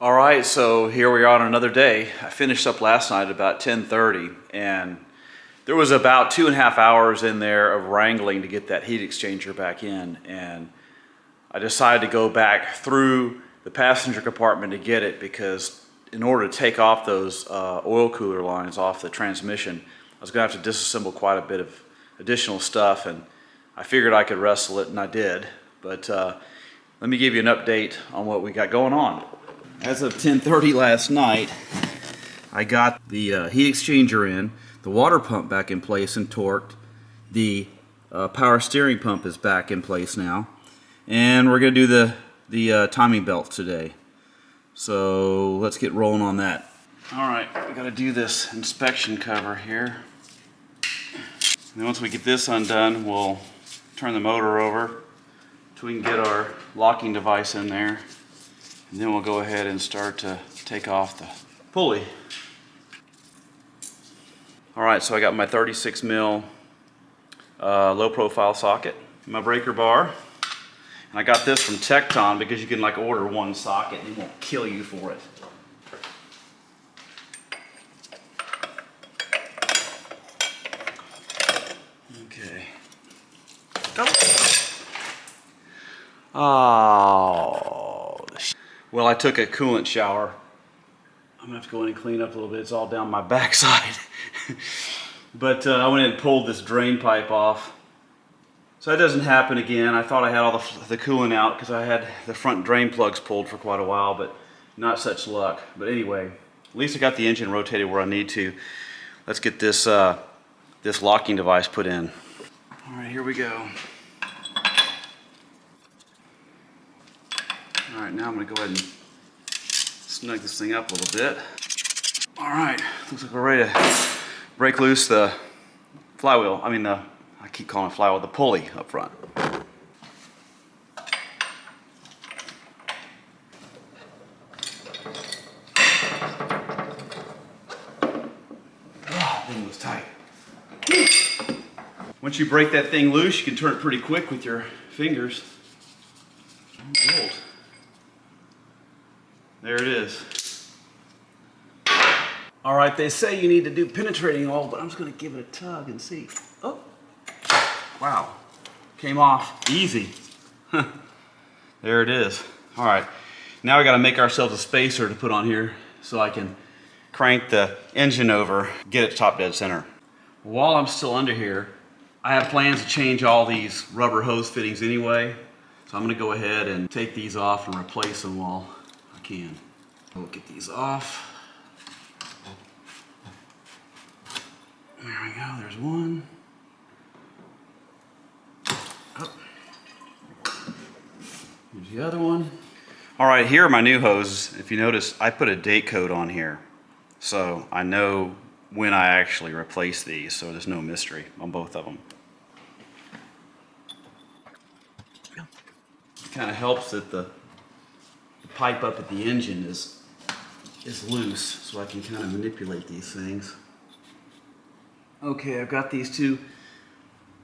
All right, so here we are on another day. I finished up last night at about 10:30, and there was about 2.5 hours in there of wrangling to get that heat exchanger back in, and I decided to go back through the passenger compartment to get it because in order to take off those oil cooler lines off the transmission, I was going to have to disassemble quite a bit of additional stuff, and I figured I could wrestle it, and I did. But let me give you an update on what we got going on. As of 10:30 last night, I got the heat exchanger in, the water pump back in place and torqued, the power steering pump is back in place now, and we're going to do the timing belt today. So let's get rolling on that. Alright, we got to do this inspection cover here. And then once we get this undone, we'll turn the motor over so we can get our locking device in there. And then we'll go ahead and start to take off the pulley. Alright, so I got my 36 mil low profile socket, my breaker bar, and I got this from Tecton because you can like order one socket and it won't kill you for it. Okay. Oh, well, I took a coolant shower. I'm gonna have to go in and clean up a little bit. It's all down my backside. But I went in and pulled this drain pipe off. So that doesn't happen again. I thought I had all the coolant out because I had the front drain plugs pulled for quite a while, but not such luck. But anyway, at least I got the engine rotated where I need to. Let's get this, this locking device put in. All right, here we go. All right, now I'm gonna go ahead and snug this thing up a little bit. All right, looks like we're ready to break loose the flywheel. I mean, I keep calling it flywheel, the pulley up front. Oh, that thing was tight. Once you break that thing loose, you can turn it pretty quick with your fingers. Bolt. There it is. All right, they say you need to do penetrating oil, but I'm just gonna give it a tug and see. Oh, wow, came off easy. There it is. All right, now we gotta make ourselves a spacer to put on here so I can crank the engine over, get it top dead center. While I'm still under here, I have plans to change all these rubber hose fittings anyway, so I'm gonna go ahead and take these off and replace them while I can. We'll get these off. There we go, there's one. Oh. Here's the other one. All right, here are my new hoses. If you notice, I put a date code on here, so I know when I actually replace these, so there's no mystery on both of them. It kind of helps that the pipe up at the engine is loose, so I can kind of manipulate these things. Okay, I've got these two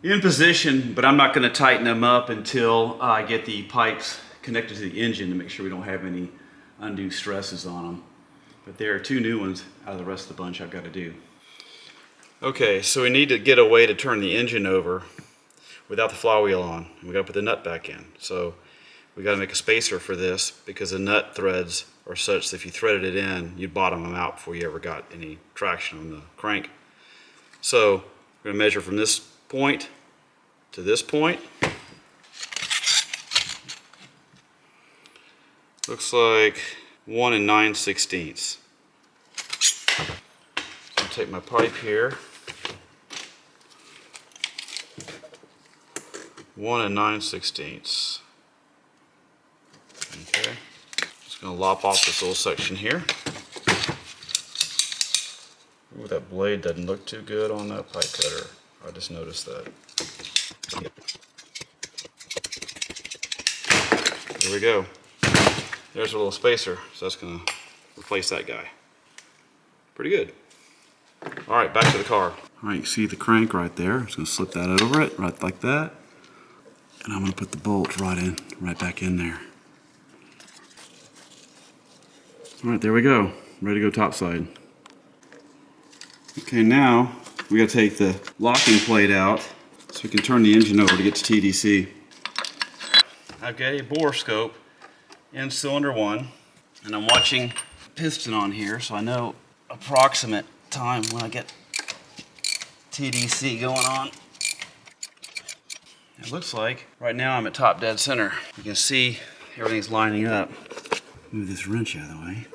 in position, but I'm not going to tighten them up until I get the pipes connected to the engine to make sure we don't have any undue stresses on them. But there are two new ones out of the rest of the bunch I've got to do. Okay, so we need to get a way to turn the engine over without the flywheel on. We got to put the nut back in. So we got to make a spacer for this because the nut threads are such that if you threaded it in, you'd bottom them out before you ever got any traction on the crank. So we're going to measure from this point to this point. Looks like 1 9/16. So I'll take my pipe here. 1 9/16. Okay. Just going to lop off this little section here. Ooh, that blade doesn't look too good on that pipe cutter. I just noticed that. There we go. There's a little spacer, so that's going to replace that guy. Pretty good. All right, back to the car. All right, you see the crank right there. I'm just going to slip that over it, right like that. And I'm going to put the bolt right back in there. All right, there we go. Ready to go topside. Okay, now we got to take the locking plate out so we can turn the engine over to get to TDC. I've got a bore scope in cylinder 1, and I'm watching piston on here so I know approximate time when I get TDC going on. It looks like right now I'm at top dead center. You can see everything's lining up. Move this wrench out of the way.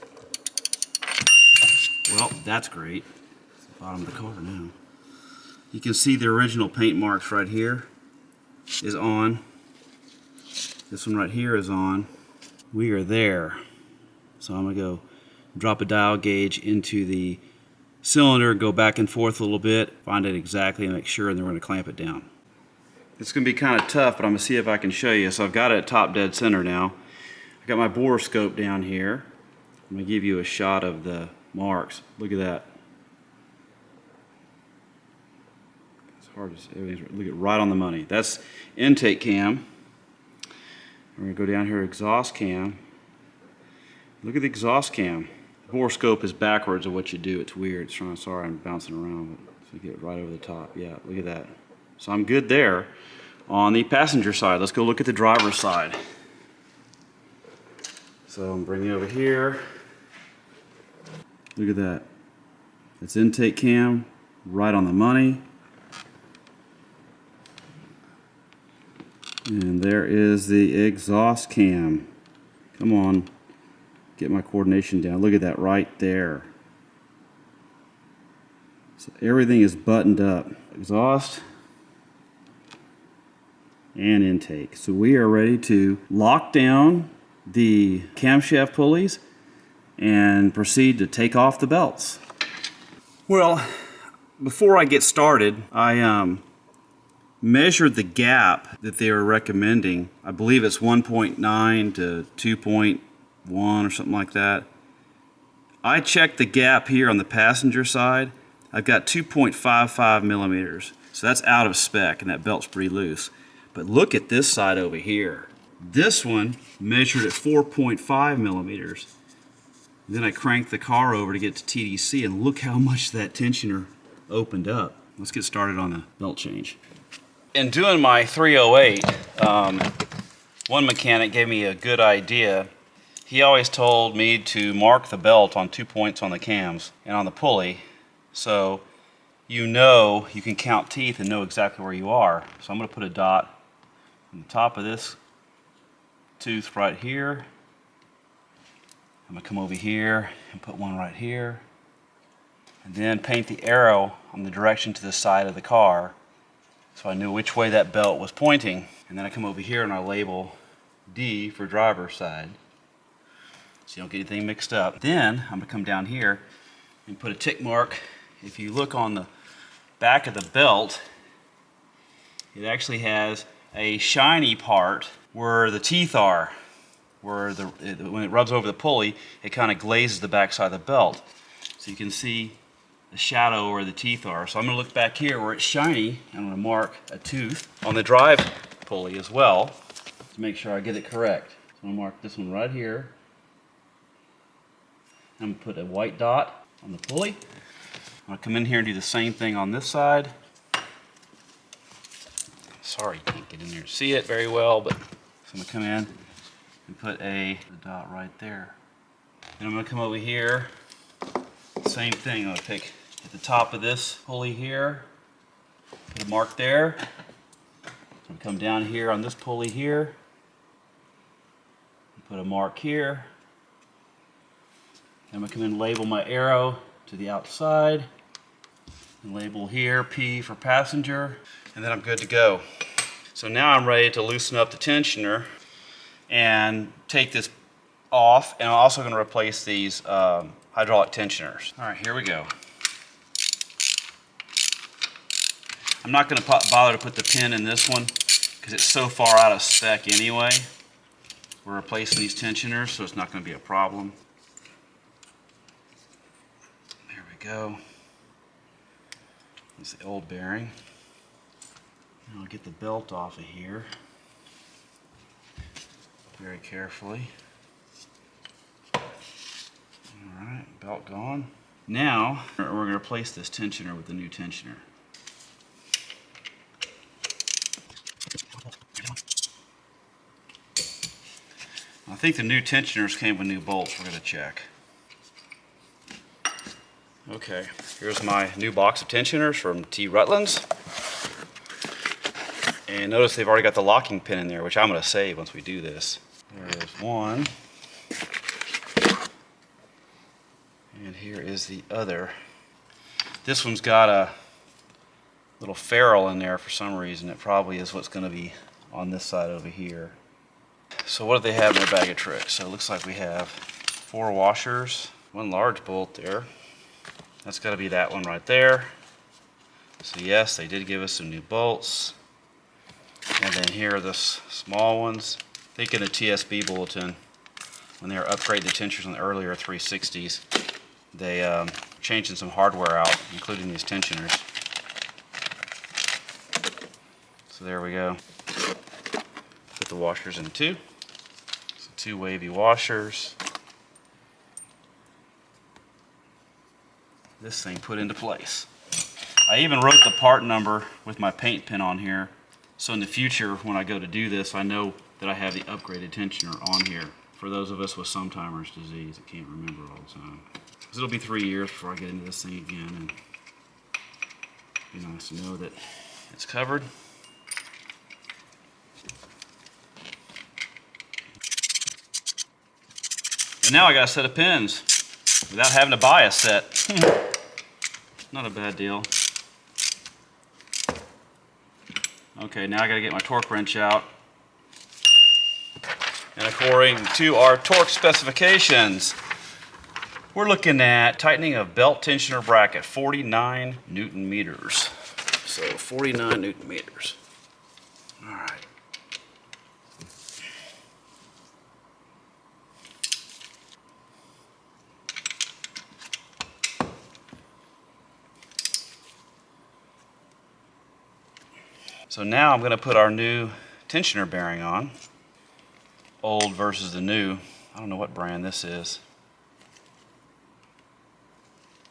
Well, that's great. It's the bottom of the car now. You can see the original paint marks right here is on. This one right here is on. We are there. So I'm gonna go drop a dial gauge into the cylinder, go back and forth a little bit, find it exactly and make sure, and then we're gonna clamp it down. It's gonna be kind of tough, but I'm gonna see if I can show you. So I've got it at top dead center now. I've got my bore scope down here. I'm gonna give you a shot of the marks. Look at that. It's hard to see. Everything's look at right on the money. That's intake cam. We're gonna go down here, exhaust cam. Look at the exhaust cam. The bore scope is backwards of what you do. It's weird. It's trying. Sorry, I'm bouncing around, but so get it right over the top. Yeah, look at that. So I'm good there. On the passenger side, let's go look at the driver's side. So I'm bringing it over here. Look at that. It's intake cam, right on the money. And there is the exhaust cam. Come on, get my coordination down. Look at that right there. So everything is buttoned up. Exhaust and intake. So we are ready to lock down the camshaft pulleys and proceed to take off the belts. Well, before I get started, I measured the gap that they were recommending. I believe it's 1.9 to 2.1 or something like that. I checked the gap here on the passenger side. I've got 2.55 millimeters. So that's out of spec, and that belt's pretty loose. But look at this side over here. This one measured at 4.5 millimeters. Then I cranked the car over to get to TDC, and look how much that tensioner opened up. Let's get started on the belt change. In doing my 308, one mechanic gave me a good idea. He always told me to mark the belt on 2 points on the cams and on the pulley, so you know you can count teeth and know exactly where you are. So I'm going to put a dot on the top of this tooth right here. I'm going to come over here and put one right here, and then paint the arrow on the direction to the side of the car so I knew which way that belt was pointing. And then I come over here and I label D for driver's side so you don't get anything mixed up. Then I'm going to come down here and put a tick mark. If you look on the back of the belt, it actually has a shiny part where the teeth are. Where when it rubs over the pulley, it kind of glazes the back side of the belt. So you can see the shadow where the teeth are. So I'm going to look back here where it's shiny, and I'm going to mark a tooth on the drive pulley as well to make sure I get it correct. So I'm going to mark this one right here. I'm going to put a white dot on the pulley. I'm going to come in here and do the same thing on this side. Sorry, you can't get in there to see it very well, but so I'm going to come in and put a dot right there. And I'm going to come over here, same thing. I'm going to pick at the top of this pulley here, put a mark there. I'm going to come down here on this pulley here, and put a mark here. I'm going to come in and label my arrow to the outside, and label here P for passenger, and then I'm good to go. So now I'm ready to loosen up the tensioner and take this off, and I'm also going to replace these hydraulic tensioners. All right, here we go. I'm not going to bother to put the pin in this one because it's so far out of spec anyway. We're replacing these tensioners, so it's not going to be a problem. There we go. This is the old bearing. And I'll get the belt off of here very carefully. Belt gone. Now we're going to replace this tensioner with the new tensioner. I think the new tensioners came with new bolts. We're going to check. Okay, here's my new box of tensioners from T. Rutland's. And notice they've already got the locking pin in there, which I'm going to save once we do this. There is one. And here is the other. This one's got a little ferrule in there for some reason. It probably is what's going to be on this side over here. So what do they have in their bag of tricks? So it looks like we have 4 washers, 1 large bolt there. That's got to be that one right there. So yes, they did give us some new bolts. And then here are the small ones. I think in the TSB bulletin, when they were upgrading the tensioners on the earlier 360s, they changing some hardware out, including these tensioners. So there we go. Put the washers in 2. So 2 wavy washers. This thing put into place. I even wrote the part number with my paint pen on here, so in the future when I go to do this, I know that I have the upgraded tensioner on here for those of us with sometimers disease that can't remember all the time. Because it'll be 3 years before I get into this thing again, and it'd be nice to know that it's covered. And now I got a set of pins without having to buy a set. Not a bad deal. Okay, now I gotta get my torque wrench out. And according to our torque specifications, we're looking at tightening of belt tensioner bracket, 49 Newton meters. So 49 Newton meters. All right. So now I'm going to put our new tensioner bearing on. Old versus the new. I don't know what brand this is.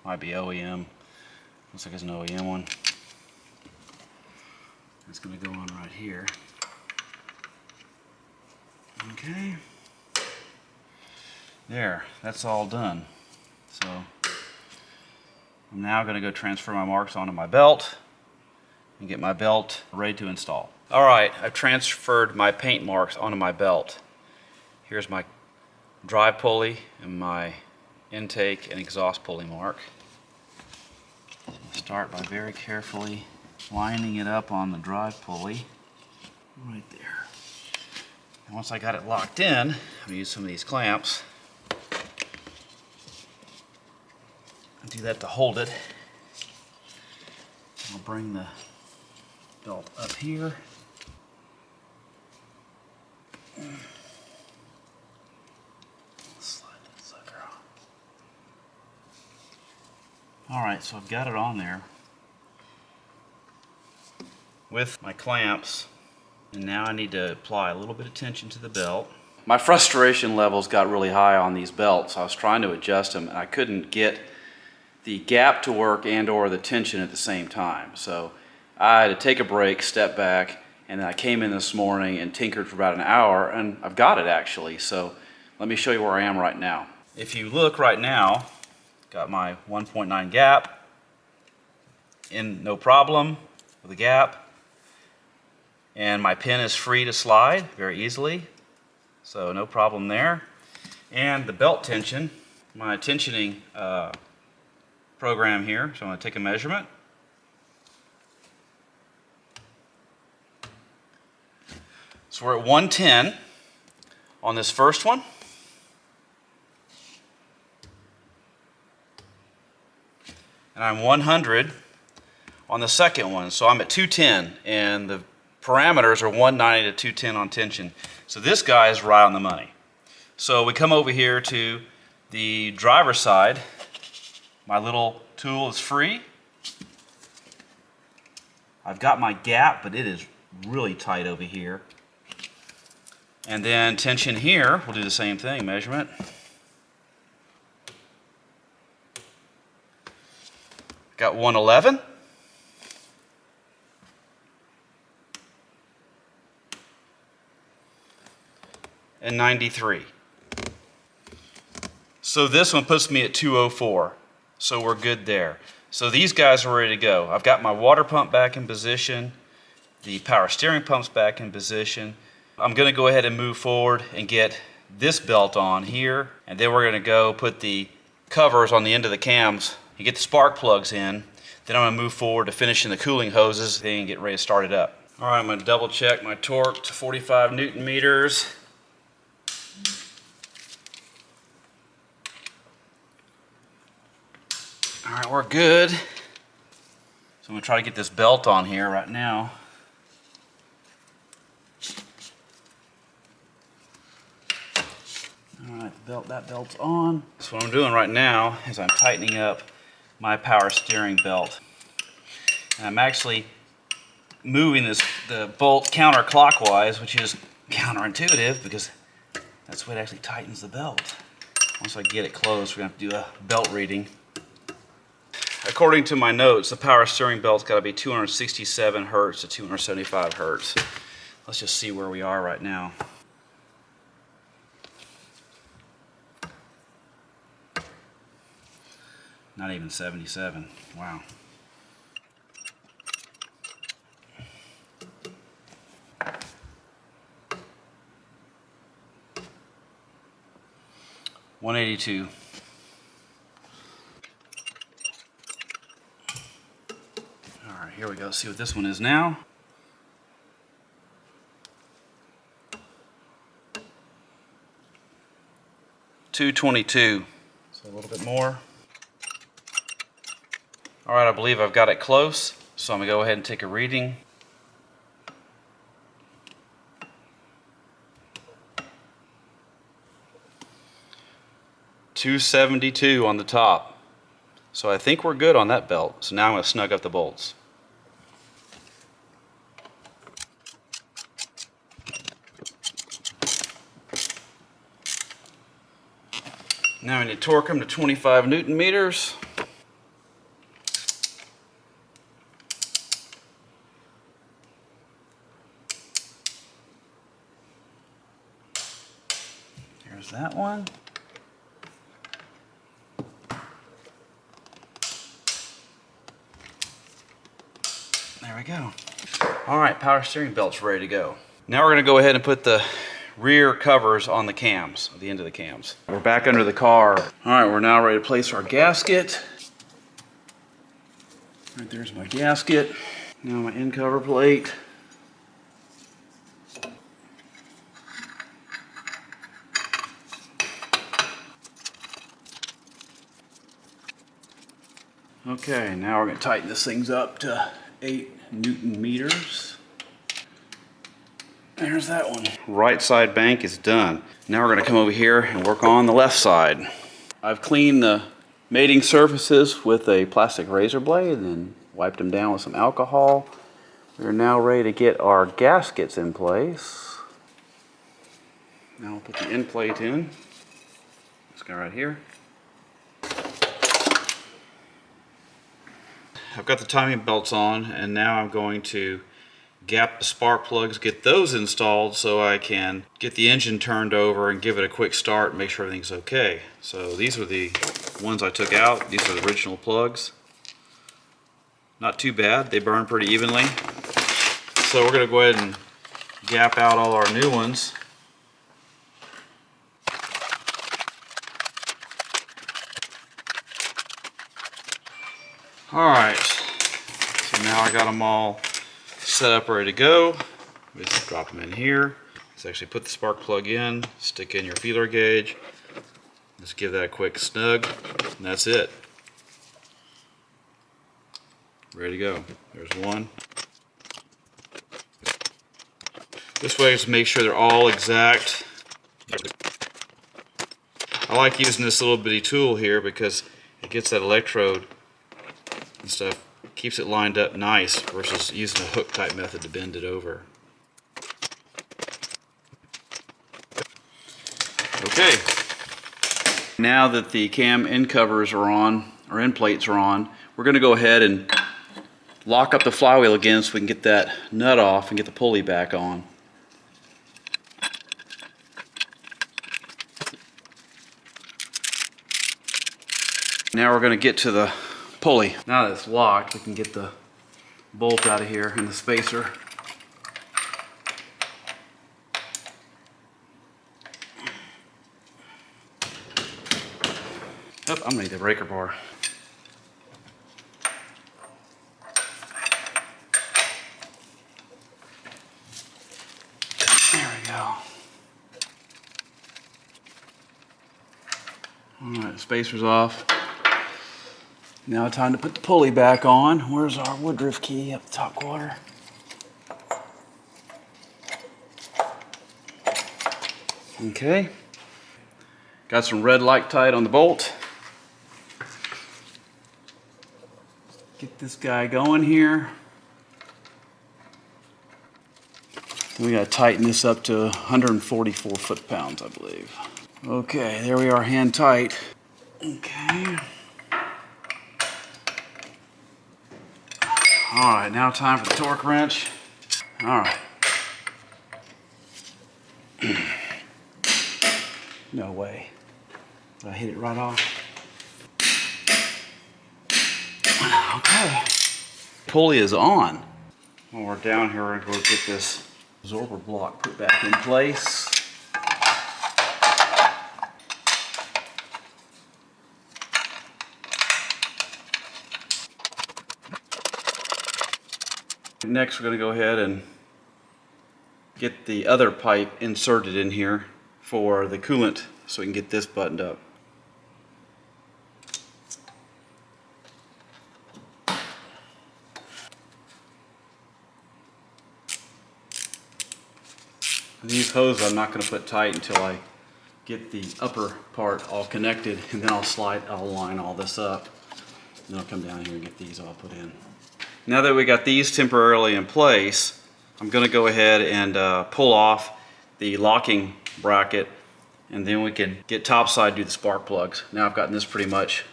Might be OEM. Looks like it's an OEM one. It's going to go on right here. Okay. There, that's all done. So I'm now going to go transfer my marks onto my belt and get my belt ready to install. All right, I've transferred my paint marks onto my belt. Here's my drive pulley and my intake and exhaust pulley mark. Start by very carefully lining it up on the drive pulley right there. And once I got it locked in, I'm gonna use some of these clamps. I'll do that to hold it. I'll bring the belt up here. Slide that sucker on. All right, so I've got it on there with my clamps, and now I need to apply a little bit of tension to the belt. My frustration levels got really high on these belts. I was trying to adjust them, and I couldn't get the gap to work and or the tension at the same time. So I had to take a break, step back, and then I came in this morning and tinkered for about an hour, and I've got it actually. So let me show you where I am right now. If you look right now, got my 1.9 gap in, no problem with the gap, and my pin is free to slide very easily, so no problem there. And the belt tension, my tensioning program here, so I'm going to take a measurement. So we're at 110 on this first one. And I'm 100 on the second one. So I'm at 210, and the parameters are 190 to 210 on tension. So this guy is right on the money. So we come over here to the driver's side. My little tool is free. I've got my gap, but it is really tight over here. And then tension here, we'll do the same thing, measurement. got 111. And 93. So this one puts me at 204. So we're good there. So these guys are ready to go. I've got my water pump back in position. The power steering pump's back in position. I'm going to go ahead and move forward and get this belt on here. And then we're going to go put the covers on the end of the cams and get the spark plugs in. Then I'm going to move forward to finishing the cooling hoses and get ready to start it up. All right, I'm going to double check my torque to 45 Newton meters. All right, we're good. So I'm going to try to get this belt on here right now. All right, that belt's on. So what I'm doing right now is I'm tightening up my power steering belt. And I'm actually moving the bolt counterclockwise, which is counterintuitive because that's what actually tightens the belt. Once I get it closed, we're going to have to do a belt reading. According to my notes, the power steering belt's got to be 267 hertz to 275 hertz. Let's just see where we are right now. Not even 77. Wow. $182. All right, here we go. Let's see what this one is now. $222. So a little bit more. All right, I believe I've got it close, so I'm gonna go ahead and take a reading. $272 on the top. So I think we're good on that belt. So now I'm gonna snug up the bolts. Now I need to torque them to 25 Newton meters. There's that one. There we go. All right, power steering belt's ready to go. Now we're gonna go ahead and put the rear covers on the cams, the end of the cams. We're back under the car. All right, we're now ready to place our gasket. Right there's my gasket. Now my end cover plate. Okay, now we're going to tighten this thing up to 8 Newton meters. There's that one. Right side bank is done. Now we're going to come over here and work on the left side. I've cleaned the mating surfaces with a plastic razor blade and wiped them down with some alcohol. We're now ready to get our gaskets in place. Now we'll put the end plate in. This guy right here. I've got the timing belts on, and now I'm going to gap the spark plugs, get those installed so I can get the engine turned over and give it a quick start and make sure everything's okay. So these are the ones I took out. These are the original plugs. Not too bad, they burn pretty evenly. So we're going to go ahead and gap out all our new ones. Alright, so now I got them all set up, ready to go. Just drop them in here. Let's actually put the spark plug in, stick in your feeler gauge. Just give that a quick snug, and that's it. Ready to go. There's one. This way is to make sure they're all exact. I like using this little bitty tool here because it gets that electrode and stuff, keeps it lined up nice versus using a hook type method to bend it over. Okay, now that the cam end covers are on, or end plates are on, we're gonna go ahead and lock up the flywheel again so we can get that nut off and get the pulley back on. Now we're going to get to the pulley. Now that it's locked, we can get the bolt out of here and the spacer. Oh, I'm going to need the breaker bar. There we go. All right, the spacer's off. Now time to put the pulley back on. Where's our Woodruff key? Up the top quarter. Okay. Got some red Loctite on the bolt. Get this guy going here. We gotta tighten this up to 144 foot-pounds, I believe. Okay, there we are, hand tight. Okay. All right, now time for the torque wrench. All right. No way. Did I hit it right off? Okay. Pulley is on. When we're down here, we're going to go get this absorber block put back in place. Next, we're going to go ahead and get the other pipe inserted in here for the coolant so we can get this buttoned up. These hoses I'm not going to put tight until I get the upper part all connected, and then I'll line all this up. And then I'll come down here and get these all put in. Now that we got these temporarily in place, I'm going to go ahead and pull off the locking bracket, and then we can get topside, do the spark plugs. Now I've gotten this pretty much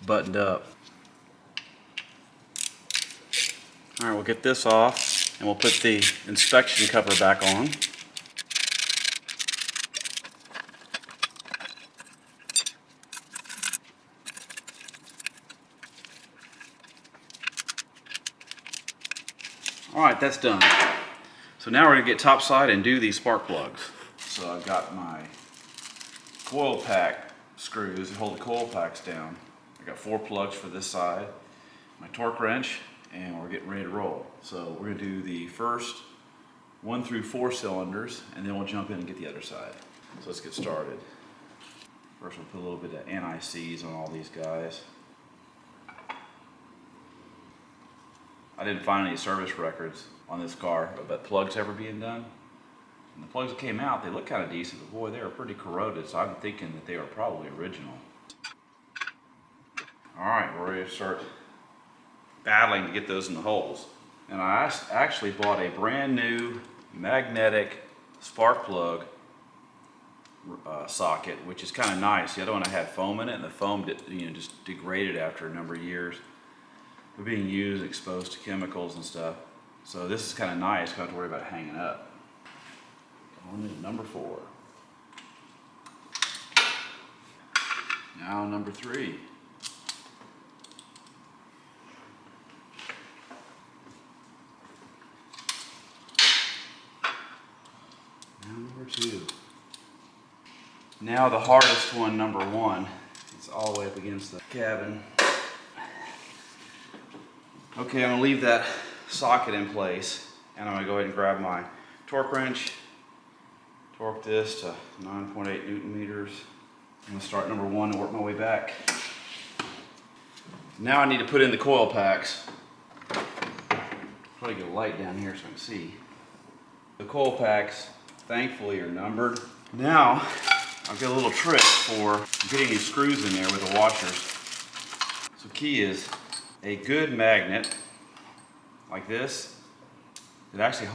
buttoned up. All right, we'll get this off and we'll put the inspection cover back on. All right, that's done. So now we're gonna get topside and do these spark plugs. So I've got my coil pack screws that hold the coil packs down. I got 4 plugs for this side, my torque wrench, and we're getting ready to roll. So we're gonna do the first 1 through 4 cylinders, and then we'll jump in and get the other side. So let's get started. First we'll put a little bit of NICs on all these guys. I didn't find any service records on this car about plugs ever being done. And the plugs that came out, they look kind of decent, but boy, they were pretty corroded, so I'm thinking that they were probably original. All right, we're ready to start battling to get those in the holes. And I actually bought a brand new magnetic spark plug socket, which is kind of nice. The other one I had foam in it, and the foam just degraded after a number of years. They're being used, exposed to chemicals and stuff. So this is kind of nice, don't have to worry about hanging up. On to number 4. Now number 3. Now number 2. Now the hardest one, number 1. It's all the way up against the cabin. Okay, I'm going to leave that socket in place, and I'm going to go ahead and grab my torque wrench, torque this to 9.8 Newton meters. I'm going to start number 1 and work my way back. Now I need to put in the coil packs. Probably get a light down here so I can see. The coil packs, thankfully, are numbered. Now, I've got a little trick for getting these screws in there with the washers. So key is a good magnet like this. It actually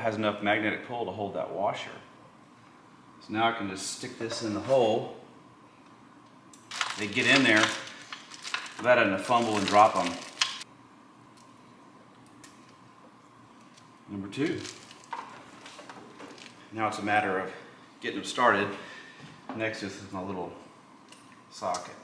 has enough magnetic pull to hold that washer. So now I can just stick this in the hole. They get in there without having to fumble and drop them. Number 2. Now it's a matter of getting them started. Next is my little socket.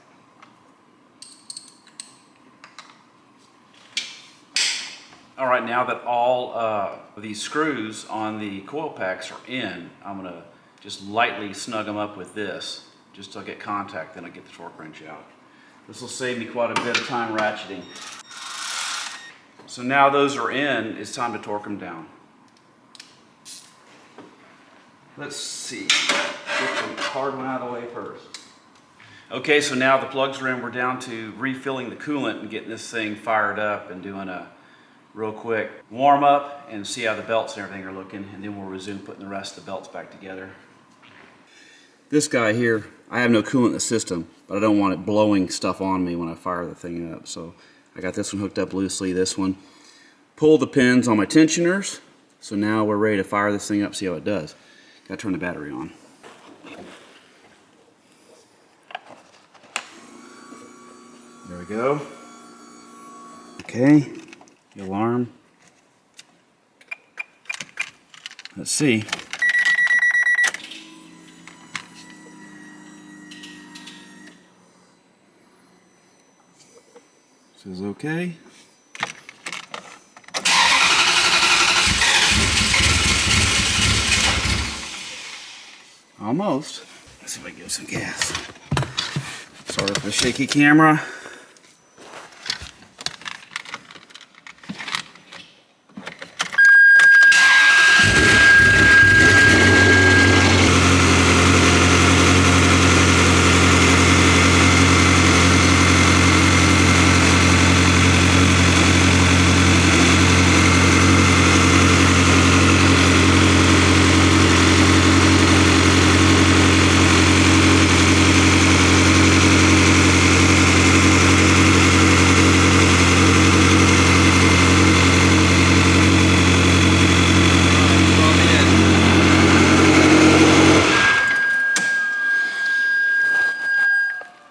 All right, now that all of these screws on the coil packs are in, I'm gonna just lightly snug them up with this, just till I get contact, then I get the torque wrench out. This will save me quite a bit of time ratcheting. So now those are in, it's time to torque them down. Let's see, get the hard one out of the way first. Okay, so now the plugs are in, we're down to refilling the coolant and getting this thing fired up and doing a real quick warm up and see how the belts and everything are looking, and then we'll resume putting the rest of the belts back together. This guy here, I have no coolant in the system, but I don't want it blowing stuff on me when I fire the thing up. So I got this one hooked up loosely, this one. Pull the pins on my tensioners. So now we're ready to fire this thing up, see how it does. Gotta turn the battery on. There we go. Okay. The alarm. Let's see. Says okay. Almost. Let's see if I can get some gas. Sorry for the shaky camera.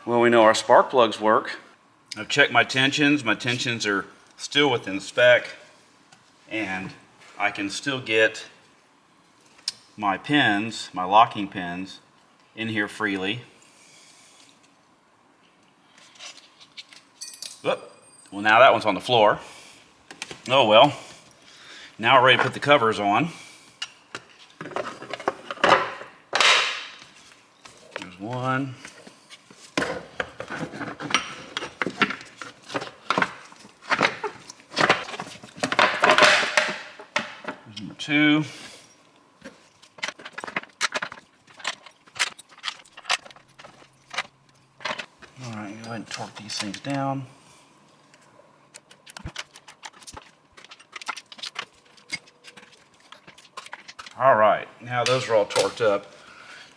Well, we know our spark plugs work. I've checked my tensions. My tensions are still within spec, and I can still get my pins, my locking pins, in here freely. Whoop. Well, now that one's on the floor. Oh well. Now we're ready to put the covers on. There's one. Number 2. All right, go ahead and torque these things down. All right, now those are all torqued up.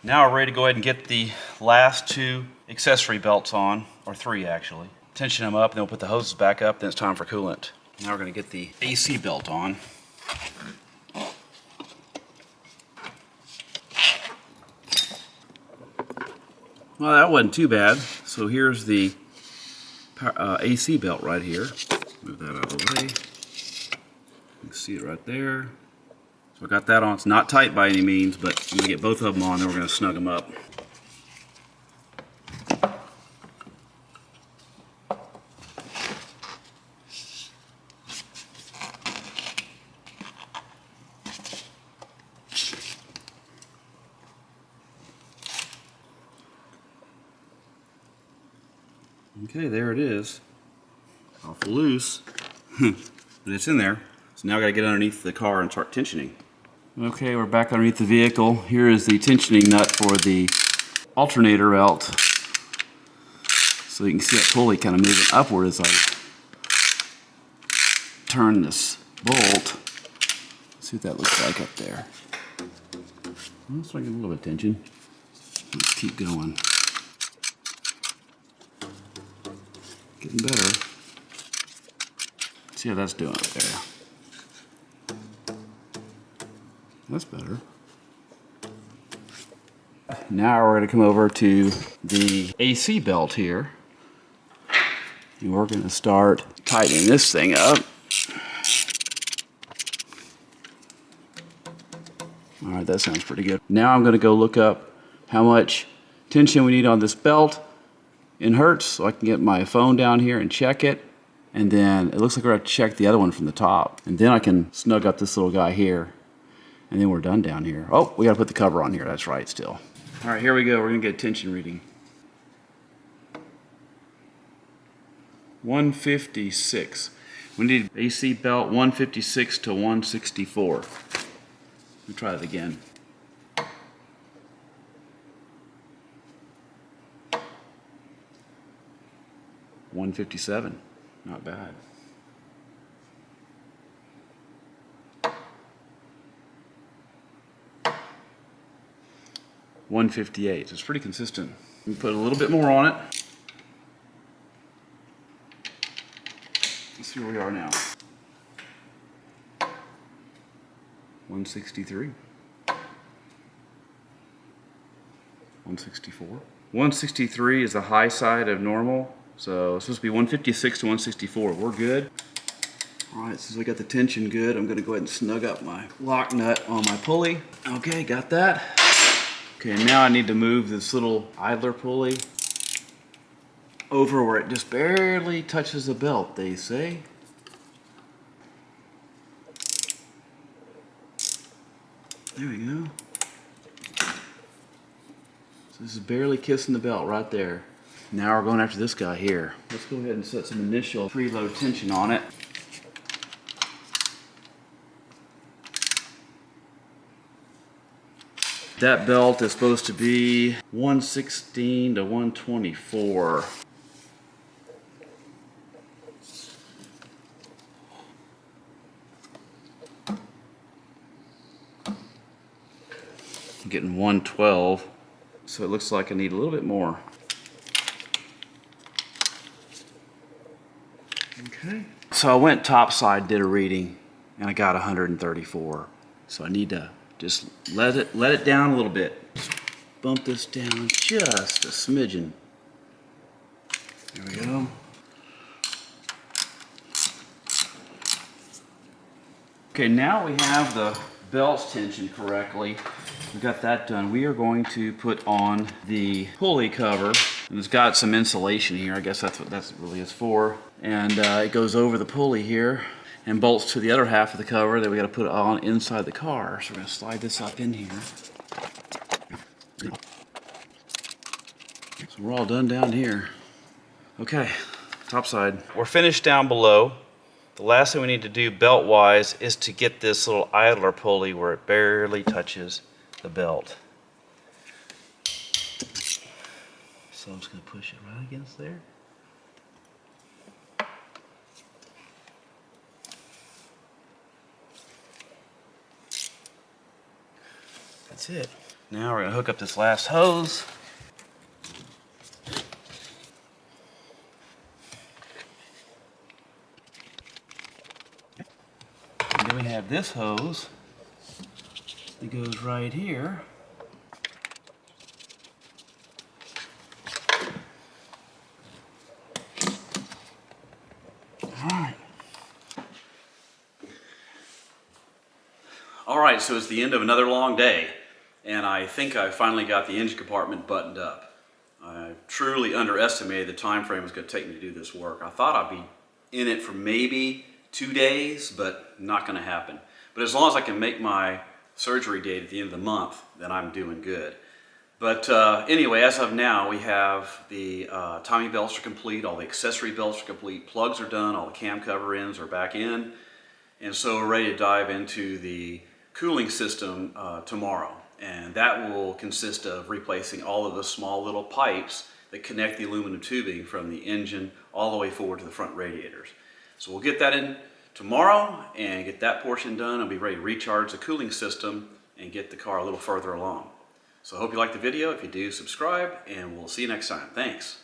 Now we're ready to go ahead and get the last 2 accessory belts on, or 3 actually. Tension them up, then we'll put the hoses back up, then it's time for coolant. Now we're gonna get the AC belt on. Well, that wasn't too bad. So here's the AC belt right here. Move that out of the way. You can see it right there. So I got that on. It's not tight by any means, but I'm gonna get both of them on, then we're gonna snug them up. Okay, there it is. Off loose, but it's in there. So now I gotta get underneath the car and start tensioning. Okay, we're back underneath the vehicle. Here is the tensioning nut for the alternator belt. So you can see that pulley kind of moving upward as I turn this bolt. Let's see what that looks like up there. Well, it's like a little bit of tension. Let's keep going. Getting better. See how that's doing up there. That's better. Now we're going to come over to the AC belt here. And we're going to start tightening this thing up. All right, that sounds pretty good. Now I'm going to go look up how much tension we need on this belt in hertz so I can get my phone down here and check it. And then it looks like we're going to check the other one from the top. And then I can snug up this little guy here. And then we're done down here. Oh, we got to put the cover on here. That's right, still. All right, here we go. We're going to get a tension reading. 156. We need AC belt 156 to 164. Let me try that again. $157. Not bad. $158. So it's pretty consistent. We put a little bit more on it. Let's see where we are now. 163. 164. 163 is the high side of normal. So it's supposed to be 156 to 164. We're good. All right, since I got the tension good, I'm gonna go ahead and snug up my lock nut on my pulley. Okay, got that. Okay, now I need to move this little idler pulley over where it just barely touches the belt, they say. There we go. So this is barely kissing the belt right there. Now we're going after this guy here. Let's go ahead and set some initial preload tension on it. That belt is supposed to be 116 to 124. I'm getting 112, so it looks like I need a little bit more. Okay. So I went topside, did a reading, and I got 134. So I need to just let it down a little bit. Just bump this down just a smidgen. There we go. Okay, now we have the belt's tension correctly. We got that done. We are going to put on the pulley cover. And it's got some insulation here. I guess that's what that really is for. And it goes over the pulley here and bolts to the other half of the cover that we got to put on inside the car. So we're going to slide this up in here. So we're all done down here. Okay, top side. We're finished down below. The last thing we need to do belt-wise is to get this little idler pulley where it barely touches the belt. So I'm just going to push it right against there. That's it. Now we're going to hook up this last hose. And then we have this hose that goes right here. All right, so it's the end of another long day, and I think I finally got the engine compartment buttoned up. I truly underestimated the time frame it was going to take me to do this work. I thought I'd be in it for maybe 2 days, but not going to happen. But as long as I can make my surgery date at the end of the month, then I'm doing good. But anyway, as of now, we have the timing belts are complete, all the accessory belts are complete, plugs are done, all the cam cover ends are back in, and so we're ready to dive into the cooling system tomorrow. And that will consist of replacing all of the small little pipes that connect the aluminum tubing from the engine all the way forward to the front radiators. So we'll get that in tomorrow and get that portion done. I'll be ready to recharge the cooling system and get the car a little further along. So I hope you liked the video. If you do, subscribe, and we'll see you next time. Thanks.